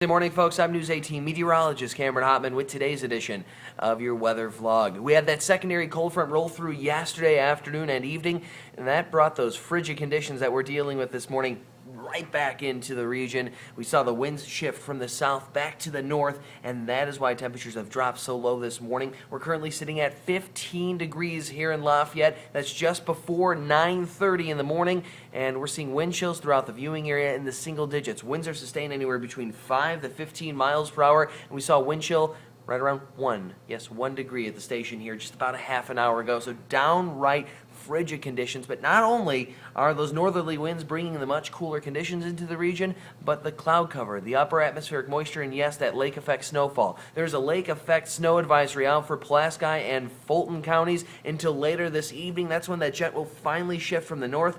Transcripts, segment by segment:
Good morning, folks. I'm News 18 meteorologist Cameron Hopman with today's edition of your weather vlog. We had that secondary cold front roll through yesterday afternoon and evening, and that brought those frigid conditions that we're dealing with this morning right back into the region. We saw the winds shift from the south back to the north, and that is why temperatures have dropped so low this morning. We're currently sitting at 15 degrees here in Lafayette. That's just before 9:30 in the morning, and we're seeing wind chills throughout the viewing area in the single digits. Winds are sustained anywhere between 5 to 15 miles per hour, and we saw a wind chill right around 1 degree at the station here just about a half an hour ago. So downright frigid conditions, but not only are those northerly winds bringing the much cooler conditions into the region, but the cloud cover, the upper atmospheric moisture, and yes, that lake effect snowfall. There's a lake effect snow advisory out for Pulaski and Fulton counties until later this evening. That's when that jet will finally shift from the north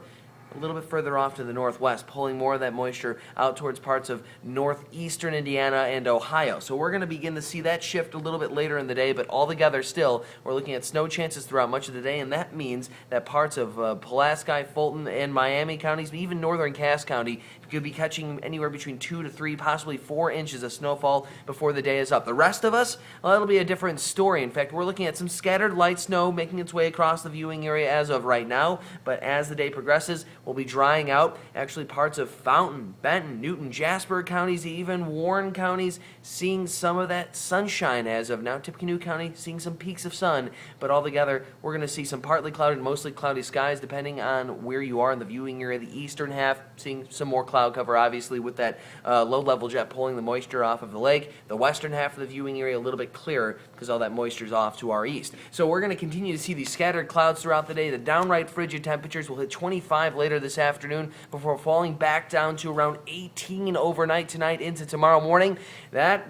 a little bit further off to the northwest, pulling more of that moisture out towards parts of northeastern Indiana and Ohio. So we're going to begin to see that shift a little bit later in the day, but altogether still, we're looking at snow chances throughout much of the day, and that means that parts of Pulaski, Fulton, and Miami counties, even northern Cass County, could be catching anywhere between 2 to 3, possibly 4 inches of snowfall before the day is up. The rest of us, well, it'll be a different story. In fact, we're looking at some scattered light snow making its way across the viewing area as of right now, but as the day progresses, we'll be drying out. Actually, parts of Fountain, Benton, Newton, Jasper counties, even Warren counties, seeing some of that sunshine as of now. Tippecanoe County seeing some peaks of sun, but altogether, we're going to see some partly cloudy, mostly cloudy skies, depending on where you are in the viewing area. The eastern half, seeing some more cloud cover, obviously, with that low-level jet pulling the moisture off of the lake. The western half of the viewing area a little bit clearer because all that moisture is off to our east. So we're going to continue to see these scattered clouds throughout the day. The downright frigid temperatures will hit 25 later this afternoon before falling back down to around 18 overnight tonight into tomorrow morning. That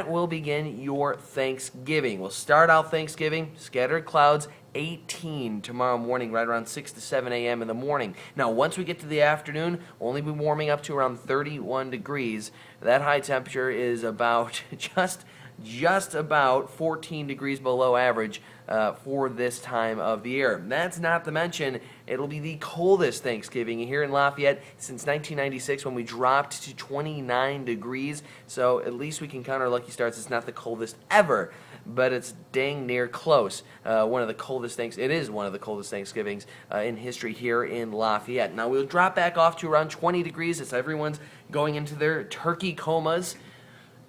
will begin your Thanksgiving. We'll start out Thanksgiving, scattered clouds, 18 tomorrow morning, right around 6 to 7 a.m. in the morning. Now, once we get to the afternoon, we'll only be warming up to around 31 degrees. That high temperature is about just about 14 degrees below average for this time of the year. That's not to mention it'll be the coldest Thanksgiving here in Lafayette since 1996 when we dropped to 29 degrees. So at least we can count our lucky stars. It's not the coldest ever, but it's dang near close. It is one of the coldest Thanksgivings in history here in Lafayette. Now we'll drop back off to around 20 degrees as everyone's going into their turkey comas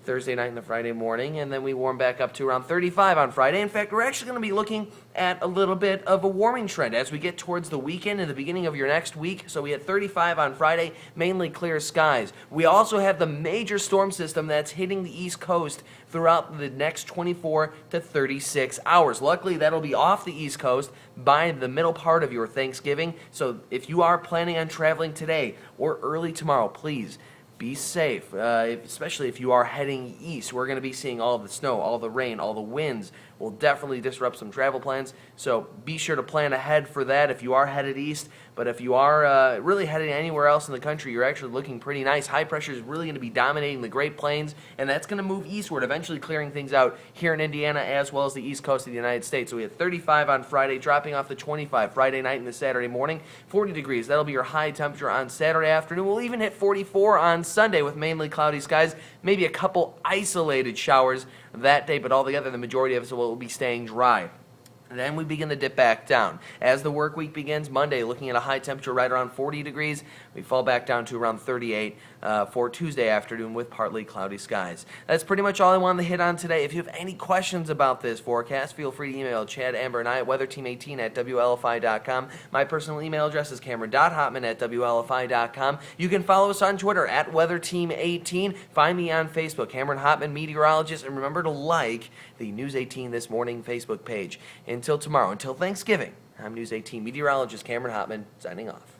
Thursday night and the Friday morning, and then we warm back up to around 35 on Friday. In fact, we're actually going to be looking at a little bit of a warming trend as we get towards the weekend and the beginning of your next week. So we had 35 on Friday, mainly clear skies. We also have the major storm system that's hitting the East Coast throughout the next 24 to 36 hours. Luckily, that'll be off the East Coast by the middle part of your Thanksgiving. So if you are planning on traveling today or early tomorrow, please be safe, especially if you are heading east. We're going to be seeing all the snow, all the rain, all the winds will definitely disrupt some travel plans. So be sure to plan ahead for that if you are headed east. But if you are really heading anywhere else in the country, you're actually looking pretty nice. High pressure is really going to be dominating the Great Plains, and that's going to move eastward, eventually clearing things out here in Indiana as well as the east coast of the United States. So we had 35 on Friday, dropping off to 25 Friday night and the Saturday morning. 40 degrees, that'll be your high temperature on Saturday afternoon. We'll even hit 44 on Sunday with mainly cloudy skies, maybe a couple isolated showers that day, but altogether the majority of us will be staying dry. And then we begin to dip back down. As the work week begins, Monday, looking at a high temperature right around 40 degrees, we fall back down to around 38 for Tuesday afternoon with partly cloudy skies. That's pretty much all I wanted to hit on today. If you have any questions about this forecast, feel free to email Chad, Amber, and I at weatherteam18@WLFI.com. My personal email address is cameron.hotman@WLFI.com. You can follow us on Twitter at weatherteam18. Find me on Facebook, Cameron Hotman Meteorologist, and remember to like the News 18 This Morning Facebook page. Until tomorrow, until Thanksgiving, I'm News 18 meteorologist Cameron Hotman, signing off.